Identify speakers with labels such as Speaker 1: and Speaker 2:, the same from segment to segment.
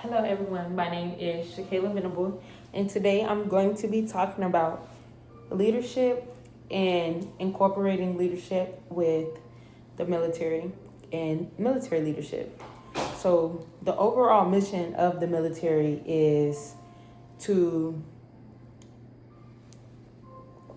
Speaker 1: Hello everyone, my name is Sha'Kayla, and today I'm going to be talking about leadership and incorporating leadership with the military and military leadership. So the overall mission of the military is to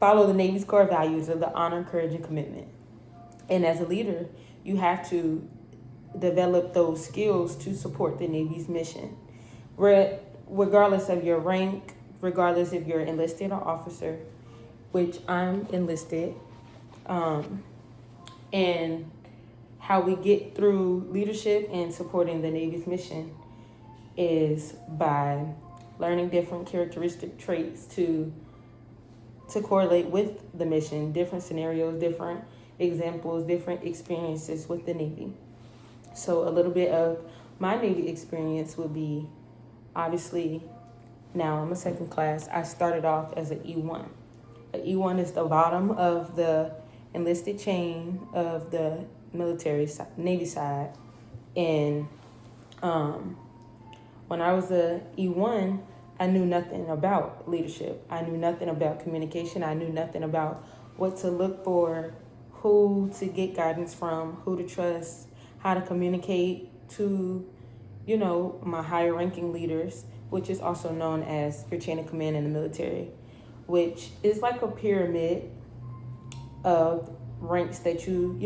Speaker 1: follow the Navy's core values of the honor, courage, and commitment. And as a leader, you have to develop those skills to support the Navy's mission. Regardless of your rank, regardless if you're enlisted or officer, which I'm enlisted, and how we get through leadership and supporting the Navy's mission is by learning different characteristic traits to correlate with the mission, different scenarios, different examples, different experiences with the Navy. So a little bit of my Navy experience would be, obviously, now I'm a second class. I started off as an E1. An E1 is the bottom of the enlisted chain of the Navy side. And when I was a E1, I knew nothing about leadership. I knew nothing about communication. I knew nothing about what to look for, who to get guidance from, who to trust, how to communicate to, my higher ranking leaders, which is also known as your chain of command in the military, which is like a pyramid of ranks that you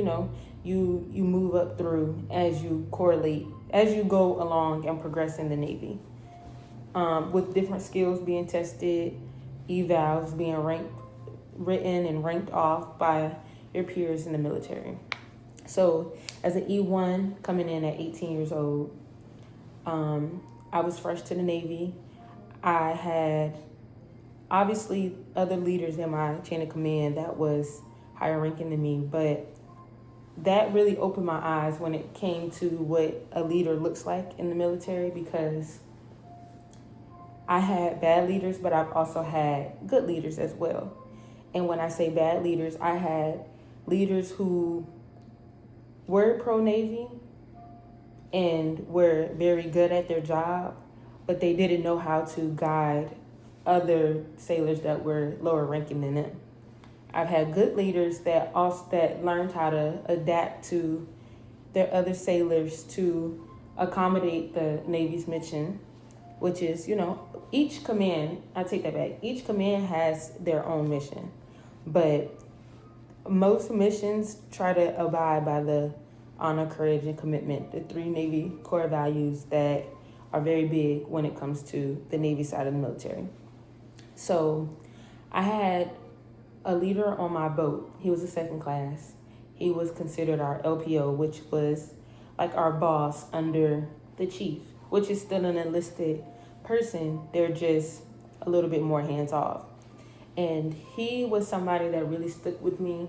Speaker 1: move up through as you correlate, as you go along and progress in the Navy. With different skills being tested, evals being written and ranked off by your peers in the military. So as an E1 coming in at 18 years old, I was fresh to the Navy. I had obviously other leaders in my chain of command that was higher ranking than me, but that really opened my eyes when it came to what a leader looks like in the military, because I had bad leaders, but I've also had good leaders as well. And when I say bad leaders, I had leaders who were pro-Navy and were very good at their job, but they didn't know how to guide other sailors that were lower ranking than them. I've had good leaders that learned how to adapt to their other sailors to accommodate the Navy's mission, which is, each command, I take that back, each command has their own mission, but most missions try to abide by the honor, courage, and commitment, the three Navy core values that are very big when it comes to the Navy side of the military. So I had a leader on my boat. He was a second class. He was considered our LPO, which was like our boss under the chief, which is still an enlisted person. They're just a little bit more hands off. And he was somebody that really stuck with me.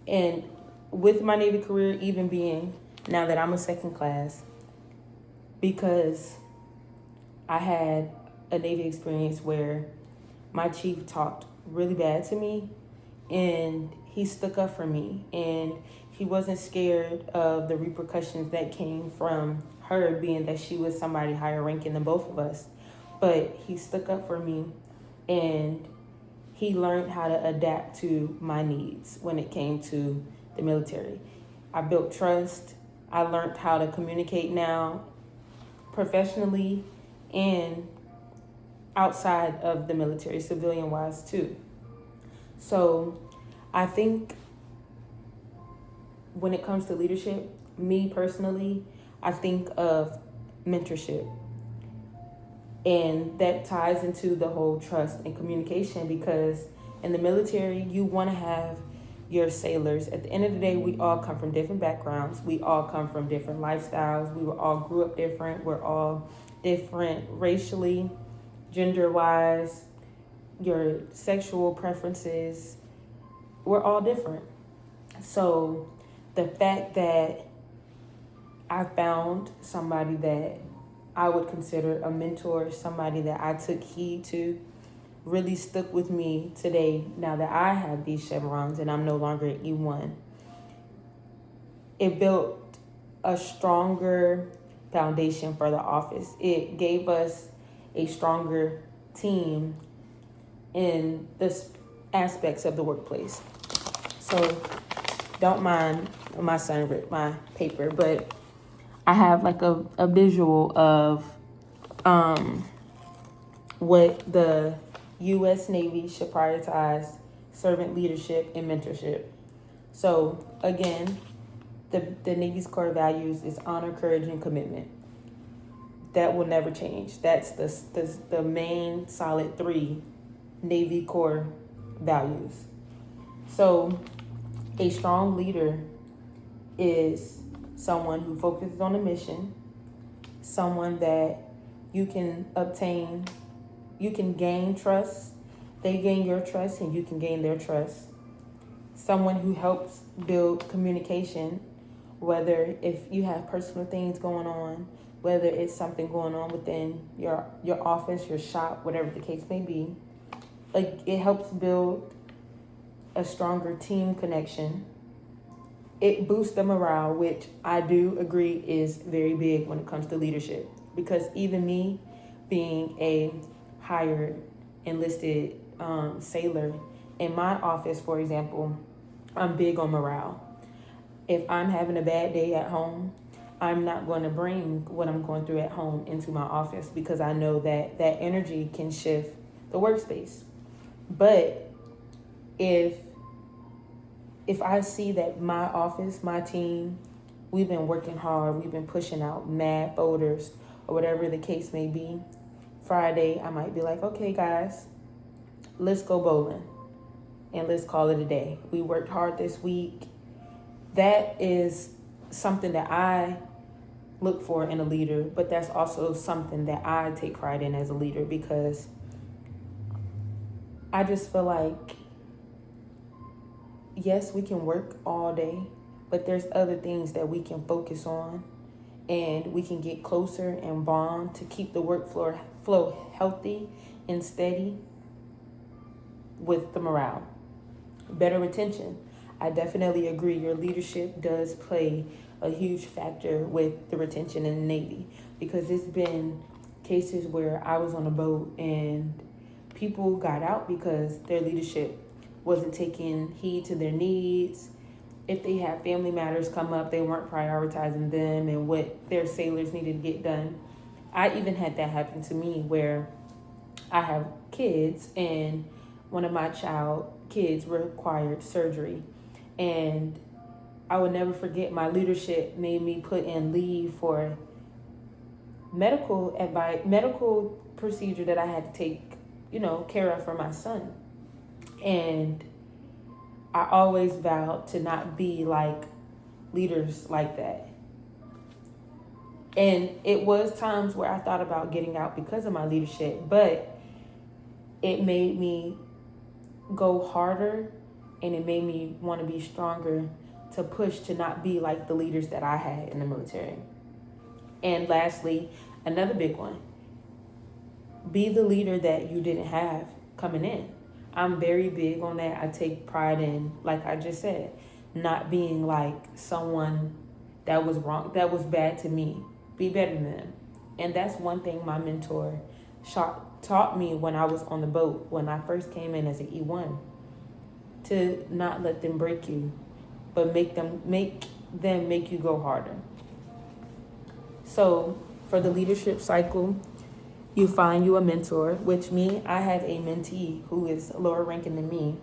Speaker 1: And with my Navy career, even being now that I'm a second class, because I had a Navy experience where my chief talked really bad to me, and he stuck up for me, and he wasn't scared of the repercussions that came from her, being that she was somebody higher ranking than both of us. But he stuck up for me, and he learned how to adapt to my needs when it came to the military. I built trust. I learned how to communicate now professionally and outside of the military, civilian wise too. So I think when it comes to leadership, me personally, I think of mentorship. And that ties into the whole trust and communication, because in the military, you want to have your sailors. At the end of the day, we all come from different backgrounds. We all come from different lifestyles. We were all grew up different. We're all different racially, gender-wise, your sexual preferences. We're all different. So the fact that I found somebody that I would consider a mentor, somebody that I took heed to, really stuck with me today, now that I have these chevrons and I'm no longer at E1. It built a stronger foundation for the office. It gave us a stronger team in the aspects of the workplace. So don't mind my son ripped my paper, but I have like a visual of what the U.S. Navy should prioritize servant leadership and mentorship. So again, the Navy's core values is honor, courage, and commitment. That will never change. That's the main solid 3 Navy core values. So a strong leader is someone who focuses on a mission, someone that you can gain trust, they gain your trust, and you can gain their trust. Someone who helps build communication, whether if you have personal things going on, whether it's something going on within your office, your shop, whatever the case may be. Like, it helps build a stronger team connection. It boosts the morale, which I do agree is very big when it comes to leadership. Because even me, being a hired enlisted sailor, in my office, for example, I'm big on morale. If I'm having a bad day at home, I'm not going to bring what I'm going through at home into my office, because I know that that energy can shift the workspace. But if I see that my office, my team, we've been working hard, we've been pushing out mad folders or whatever the case may be, Friday I might be like, okay guys, let's go bowling and let's call it a day. We worked hard this week. That is something that I look for in a leader, but that's also something that I take pride in as a leader, because I just feel like, yes, we can work all day, but there's other things that we can focus on, and we can get closer and bond to keep the flow healthy and steady with the morale. Better retention. I definitely agree. Your leadership does play a huge factor with the retention in the Navy, because it's been cases where I was on a boat and people got out because their leadership wasn't taking heed to their needs. If they had family matters come up, they weren't prioritizing them and what their sailors needed to get done. I even had that happen to me, where I have kids and one of my kids required surgery, and I would never forget, my leadership made me put in leave for medical procedure that I had to take, care of for my son. And I always vowed to not be like leaders like that. And it was times where I thought about getting out because of my leadership, but it made me go harder, and it made me want to be stronger to push to not be like the leaders that I had in the military. And lastly, another big one, be the leader that you didn't have coming in. I'm very big on that. I take pride in, like I just said, not being like someone that was wrong, that was bad to me. Be better than them. And that's one thing my mentor taught me when I was on the boat, when I first came in as an E1, to not let them break you, but make them make you go harder. So for the leadership cycle, you find you a mentor, which I have a mentee who is lower ranking than me.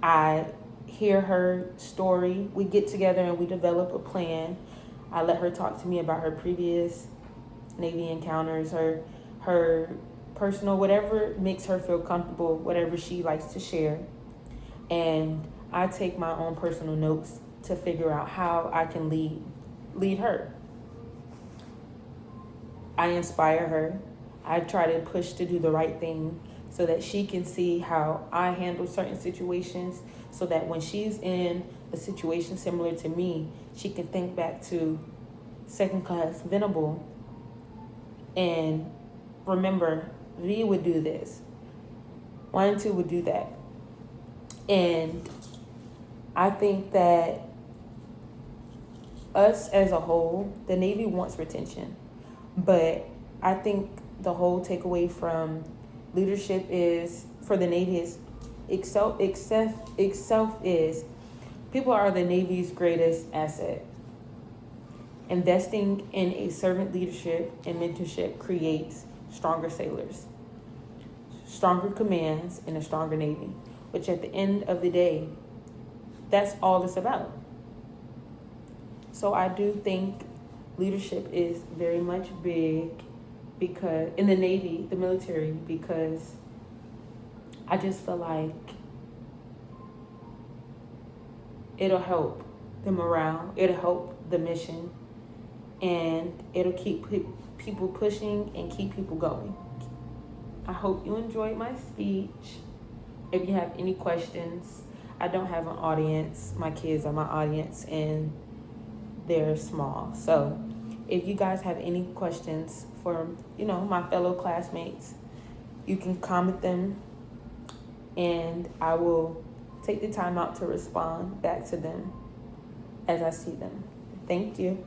Speaker 1: I hear her story. We get together and we develop a plan. I let her talk to me about her previous Navy encounters, her personal, whatever makes her feel comfortable, whatever she likes to share. And I take my own personal notes to figure out how I can lead her. I inspire her. I try to push to do the right thing so that she can see how I handle certain situations, so that when she's in a situation similar to me, she can think back to second class Venable and remember, V would do this, 1 and 2 would do that. And I think that us as a whole, the Navy wants retention. But I think the whole takeaway from leadership is, for the Navy, is itself is people are the Navy's greatest asset. Investing in a servant leadership and mentorship creates stronger sailors, stronger commands, and a stronger Navy, which at the end of the day, that's all it's about. So I do think leadership is very much big, because in the Navy, the military, because I just feel like it'll help the morale, it'll help the mission, and it'll keep people pushing and keep people going. I hope you enjoyed my speech. If you have any questions, I don't have an audience. My kids are my audience, and they're small. So if you guys have any questions for, my fellow classmates, you can comment them, and I will take the time out to respond back to them as I see them. Thank you.